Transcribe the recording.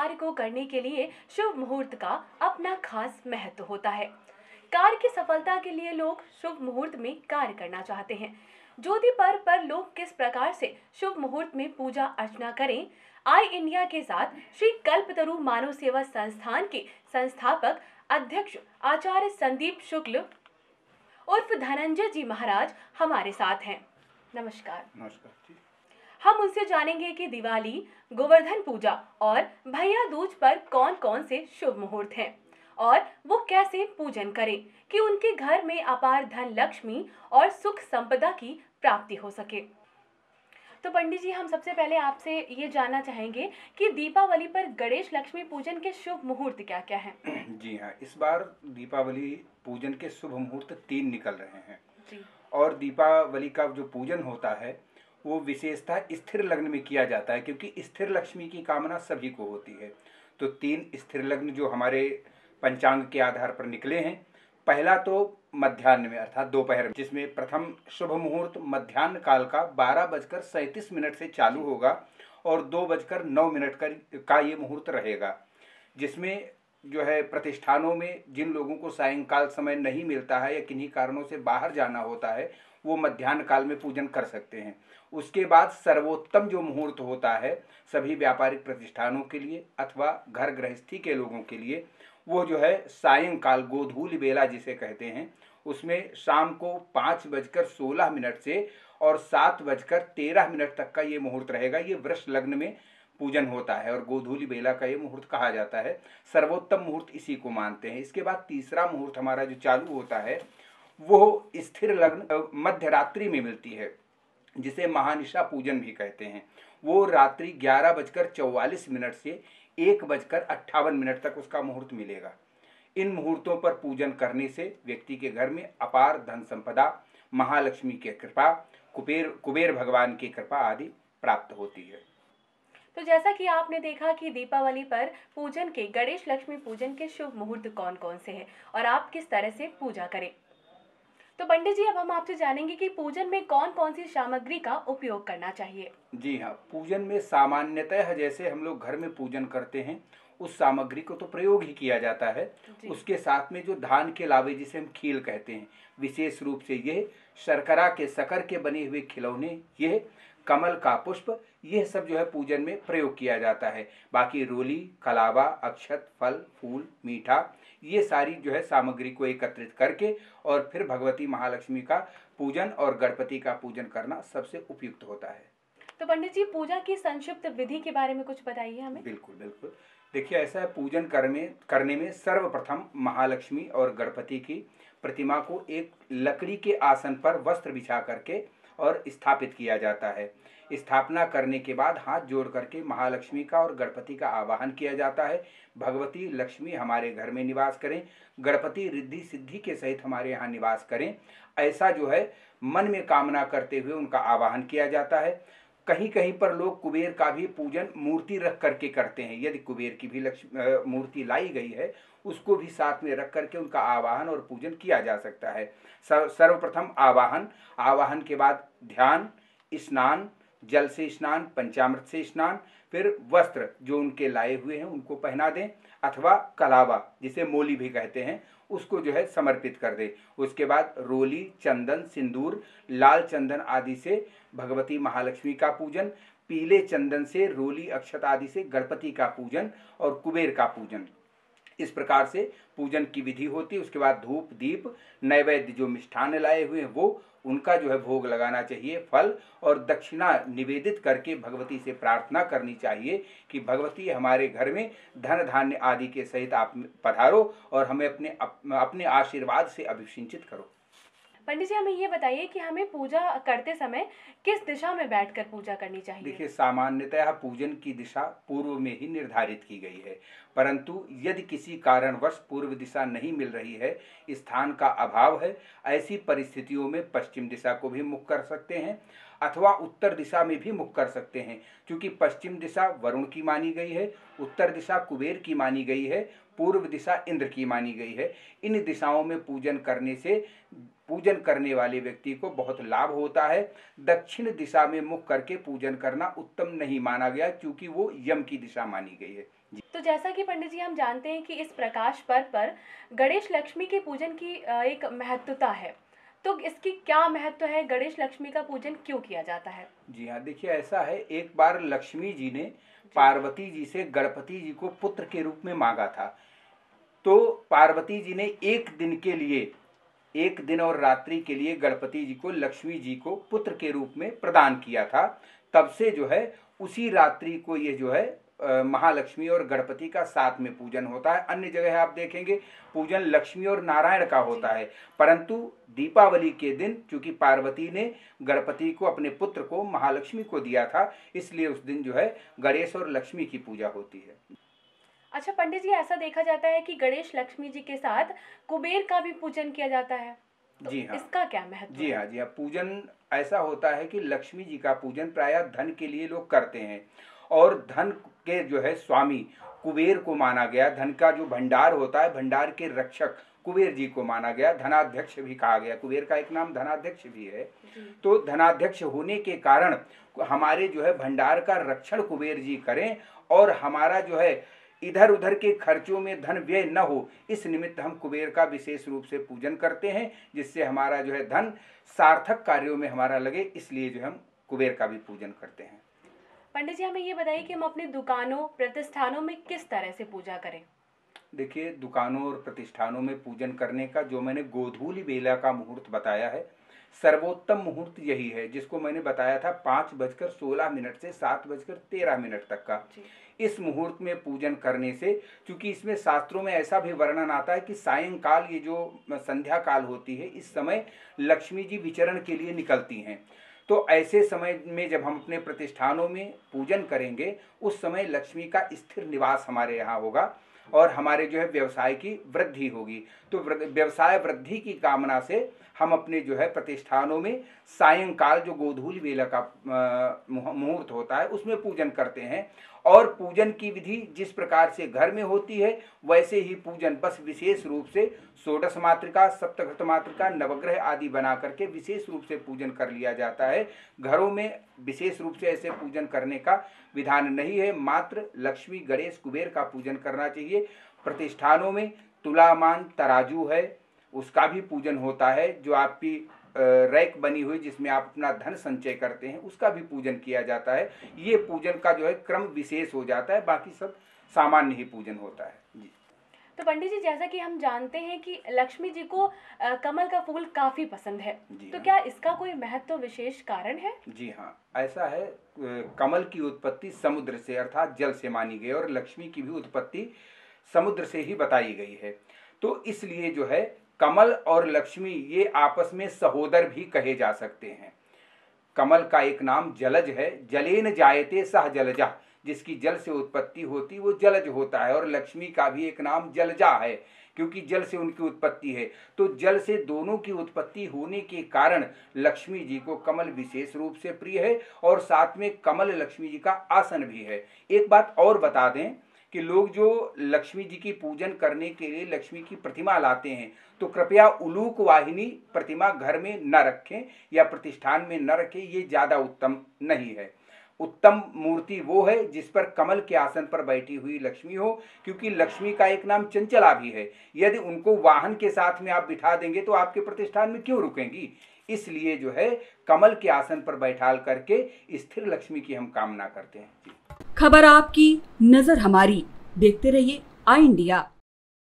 कार्य को करने के लिए शुभ मुहूर्त का अपना खास महत्व होता है। कार्य की सफलता के लिए लोग शुभ मुहूर्त में कार्य करना चाहते हैं। ज्योति पर्व पर लोग किस प्रकार से शुभ मुहूर्त में पूजा अर्चना करें, आई इंडिया के साथ श्री कल्पतरु मानव सेवा संस्थान के संस्थापक अध्यक्ष आचार्य संदीप शुक्ल उर्फ धनंजय जी महाराज हमारे साथ हैं। नमस्कार। नमस्कार जी। हम उनसे जानेंगे कि दिवाली, गोवर्धन पूजा और भैया दूज पर कौन कौन से शुभ मुहूर्त हैं और वो कैसे पूजन करें कि उनके घर में अपार धन लक्ष्मी और सुख संपदा की प्राप्ति हो सके। तो पंडित जी, हम सबसे पहले आपसे ये जानना चाहेंगे कि दीपावली पर गणेश लक्ष्मी पूजन के शुभ मुहूर्त क्या क्या हैं? जी हाँ, इस बार दीपावली पूजन के शुभ मुहूर्त 3 निकल रहे हैं जी। और दीपावली का जो पूजन होता है वो विशेषतः स्थिर लग्न में किया जाता है, क्योंकि स्थिर लक्ष्मी की कामना सभी को होती है। तो 3 स्थिर लग्न जो हमारे पंचांग के आधार पर निकले हैं, पहला तो मध्याह्न में अर्थात दोपहर में, जिसमें प्रथम शुभ मुहूर्त मध्याह्न काल का 12:37 से चालू होगा और 2:09 का ये मुहूर्त रहेगा, जिसमें जो है प्रतिष्ठानों में जिन लोगों को सायंकाल समय नहीं मिलता है या किन्हीं कारणों से बाहर जाना होता है, वो मध्याह्न काल में पूजन कर सकते हैं। उसके बाद सर्वोत्तम जो मुहूर्त होता है सभी व्यापारिक प्रतिष्ठानों के लिए अथवा घर गृहस्थी के लोगों के लिए, वो जो है सायंकाल गोधूली बेला जिसे कहते हैं, उसमें शाम को 5:16 से और 7:13 तक का ये मुहूर्त रहेगा। ये वृष लग्न में पूजन होता है और गोधूली बेला का ये मुहूर्त कहा जाता है। सर्वोत्तम मुहूर्त इसी को मानते हैं। इसके बाद तीसरा मुहूर्त हमारा जो चालू होता है वो स्थिर लग्न मध्य रात्रि में मिलती है, जिसे महानिशा पूजन भी कहते हैं। वो रात्रि 11:44 से 1:58 तक उसका मुहूर्त मिलेगा। इन मुहूर्तों पर पूजन करने से व्यक्ति के घर में अपार धन संपदा, महालक्ष्मी की कृपा, कुबेर भगवान की कृपा आदि प्राप्त होती है। तो जैसा कि आपने देखा कि दीपावली पर पूजन के गणेश लक्ष्मी पूजन के शुभ मुहूर्त कौन कौन से हैं और आप किस तरह से पूजा करें। तो पंडित जी, अब हम आपसे जानेंगे कि पूजन में कौन कौन सी सामग्री का उपयोग करना चाहिए। जी हाँ, पूजन में सामान्यतः जैसे हम लोग घर में पूजन करते हैं उस सामग्री को तो प्रयोग ही किया जाता है। उसके साथ में जो धान के लावे जिसे हम खील कहते हैं, विशेष रूप से यह शर्करा के शकर के बने हुए खिलौने, यह कमल का पुष्प, यह सब जो है पूजन में प्रयोग किया जाता है। बाकी रोली, कलावा, अक्षत, फल, फूल, मीठा, ये सारी जो है सामग्री को एकत्रित करके और फिर भगवती महालक्ष्मी का पूजन और गणपति का पूजन करना सबसे उपयुक्त होता है। तो पंडित जी, पूजा की संक्षिप्त विधि के बारे में कुछ बताइए हमें। बिल्कुल बिल्कुल। देखिए, ऐसा है, पूजन करने में सर्वप्रथम महालक्ष्मी और गणपति की प्रतिमा को एक लकड़ी के आसन पर वस्त्र बिछा करके और स्थापित किया जाता है। स्थापना करने के बाद हाथ जोड़ करके महालक्ष्मी का और गणपति का आवाहन किया जाता है। भगवती लक्ष्मी हमारे घर में निवास करें, गणपति रिद्धि सिद्धि के सहित हमारे यहाँ निवास करें, ऐसा जो है मन में कामना करते हुए उनका आवाहन किया जाता है। कहीं कहीं पर लोग कुबेर का भी पूजन मूर्ति रख करके करते हैं। यदि कुबेर की भी मूर्ति लाई गई है, उसको भी साथ में रख करके उनका आवाहन और पूजन किया जा सकता है। सर्वप्रथम आवाहन के बाद ध्यान, स्नान, जल से स्नान, पंचामृत से स्नान, फिर वस्त्र जो उनके लाए हुए हैं उनको पहना दें अथवा कलावा जिसे मोली भी कहते हैं उसको जो है समर्पित कर दे। उसके बाद रोली, चंदन, सिंदूर, लाल चंदन आदि से भगवती महालक्ष्मी का पूजन, पीले चंदन से रोली, अक्षत आदि से गणपति का पूजन और कुबेर का पूजन, इस प्रकार से पूजन की विधि होती है। उसके बाद धूप, दीप, नैवेद्य जो मिष्ठान लाए हुए हैं वो उनका जो है भोग लगाना चाहिए। फल और दक्षिणा निवेदित करके भगवती से प्रार्थना करनी चाहिए कि भगवती हमारे घर में धन धान्य आदि के सहित आप पधारो और हमें अपने आशीर्वाद से अभिषिंचित करो। पंडित जी, हमें ये बताइए कि हमें पूजा करते समय किस दिशा में बैठकर पूजा करनी चाहिए। देखिए, सामान्यतः पूजन की दिशा पूर्व में ही निर्धारित की गई है, परंतु यदि किसी कारणवश पूर्व दिशा नहीं मिल रही है, स्थान का अभाव है, ऐसी परिस्थितियों में पश्चिम दिशा को भी मुख कर सकते हैं अथवा उत्तर दिशा में भी मुख कर सकते हैं। क्योंकि पश्चिम दिशा वरुण की मानी गई है, उत्तर दिशा कुबेर की मानी गई है, पूर्व दिशा इंद्र की मानी गई है। इन दिशाओं में पूजन करने से पूजन करने वाले व्यक्ति को बहुत लाभ होता है। दक्षिण दिशा में मुख करके पूजन करना उत्तम नहीं माना गया, क्योंकि वो यम की दिशा मानी गई है। तो जैसा कि पंडित जी हम जानते हैं कि इस प्रकाश पर्व पर गणेश लक्ष्मी के पूजन की एक महत्वता है, तो इसकी क्या महत्व है? गणेश लक्ष्मी का पूजन क्यों किया जाता है? जी हाँ, देखिए ऐसा है, एक बार लक्ष्मी जी ने जी। पार्वती जी से गणपति जी को पुत्र के रूप में मांगा था। तो पार्वती जी ने एक दिन और रात्रि के लिए गणपति जी को, लक्ष्मी जी को पुत्र के रूप में प्रदान किया था। तब से जो है उसी रात्रि को ये जो है महालक्ष्मी और गणपति का साथ में पूजन होता है। अन्य जगह आप देखेंगे पूजन लक्ष्मी और नारायण का होता है, परंतु दीपावली के दिन चूंकि पार्वती ने गणपति को, अपने पुत्र को, महालक्ष्मी को दिया था, इसलिए उस दिन जो है गणेश और लक्ष्मी की पूजा होती है। अच्छा पंडित जी, ऐसा देखा जाता है कि गणेश लक्ष्मी जी के साथ कुबेर का भी पूजन किया जाता है, तो जी हाँ, इसका क्या महत्व जी है? हाँ, जी हाँ। पूजन ऐसा होता है कि लक्ष्मी जी का पूजन प्रायः धन के लिए लोग करते हैं, और धन के जो है स्वामी कुबेर को माना गया। धन का जो भंडार होता है, भंडार के रक्षक कुबेर जी को माना गया। धनाध्यक्ष भी कहा गया, कुबेर का एक नाम धनाध्यक्ष भी है। तो धनाध्यक्ष होने के कारण हमारे जो है भंडार का रक्षण कुबेर जी करें, और हमारा जो है इधर उधर के खर्चों में धन व्यय न हो, इस निमित्त हम कुबेर का विशेष रूप से पूजन करते हैं, जिससे हमारा जो है धन सार्थक कार्यों में हमारा लगे, इसलिए जो हम कुबेर का भी पूजन करते हैं। पंडित जी, हमें ये बताइए कि हम अपनी दुकानों, प्रतिष्ठानों में किस तरह से पूजा करें? देखिए, दुकानों और प्रतिष्ठानों में पूजन करने का जो मैंने गोधूली बेला का मुहूर्त बताया है, सर्वोत्तम मुहूर्त यही है, जिसको मैंने बताया था 5:16 से 7:13 तक का। इस मुहूर्त में पूजन करने से, क्योंकि इसमें शास्त्रों में ऐसा भी वर्णन आता है कि सायंकाल, ये जो संध्या काल होती है, इस समय लक्ष्मी जी विचरण के लिए निकलती हैं। तो ऐसे समय में जब हम अपने प्रतिष्ठानों में पूजन करेंगे, उस समय लक्ष्मी का स्थिर निवास हमारे यहाँ होगा, और हमारे जो है व्यवसाय की वृद्धि होगी। तो व्यवसाय वृद्धि की कामना से हम अपने जो है प्रतिष्ठानों में सायंकाल, जो गोधूली बेला का मुहूर्त होता है, उसमें पूजन करते हैं। और पूजन की विधि जिस प्रकार से घर में होती है, वैसे ही पूजन, बस विशेष रूप से षोडश मातृका, सप्तघृत मातृका, नवग्रह आदि बना करके विशेष रूप से पूजन कर लिया जाता है। घरों में विशेष रूप से ऐसे पूजन करने का विधान नहीं है, मात्र लक्ष्मी, गणेश, कुबेर का पूजन करना चाहिए। प्रतिष्ठानों में तुलामान, तराजू है, उसका भी पूजन होता है। जो आपकी रैक बनी हुई जिसमें आप अपना धन संचय करते हैं, उसका भी पूजन किया जाता है। ये पूजन का जो है क्रम विशेष हो जाता है, बाकी सब सामान्य ही पूजन होता है जी। तो पंडित जी, जैसा कि हम जानते हैं कि लक्ष्मी जी को कमल का फूल काफी पसंद है, तो हाँ। क्या इसका कोई महत्व विशेष कारण है? जी हाँ, ऐसा है। कमल की उत्पत्ति समुद्र से, अर्थात जल से मानी गई, और लक्ष्मी की भी उत्पत्ति समुद्र से ही बताई गई है। तो इसलिए जो है कमल और लक्ष्मी ये आपस में सहोदर भी कहे जा सकते हैं। कमल का एक नाम जलज है, जलेन जायते सह जलजा, जिसकी जल से उत्पत्ति होती वो जलज होता है। और लक्ष्मी का भी एक नाम जलजा है, क्योंकि जल से उनकी उत्पत्ति है। तो जल से दोनों की उत्पत्ति होने के कारण लक्ष्मी जी को कमल विशेष रूप से प्रिय है, और साथ में कमल लक्ष्मी जी का आसन भी है। एक बात और बता दें कि लोग जो लक्ष्मी जी की पूजन करने के लिए लक्ष्मी की प्रतिमा लाते हैं, तो कृपया उलूक वाहिनी प्रतिमा घर में न रखें या प्रतिष्ठान में न रखें, ये ज़्यादा उत्तम नहीं है। उत्तम मूर्ति वो है जिस पर कमल के आसन पर बैठी हुई लक्ष्मी हो, क्योंकि लक्ष्मी का एक नाम चंचला भी है। यदि उनको वाहन के साथ में आप बिठा देंगे तो आपके प्रतिष्ठान में क्यों रुकेंगी? इसलिए जो है कमल के आसन पर बैठाल करके स्थिर लक्ष्मी की हम कामना करते हैं। खबर आपकी, नजर हमारी। देखते रहिए आई इंडिया।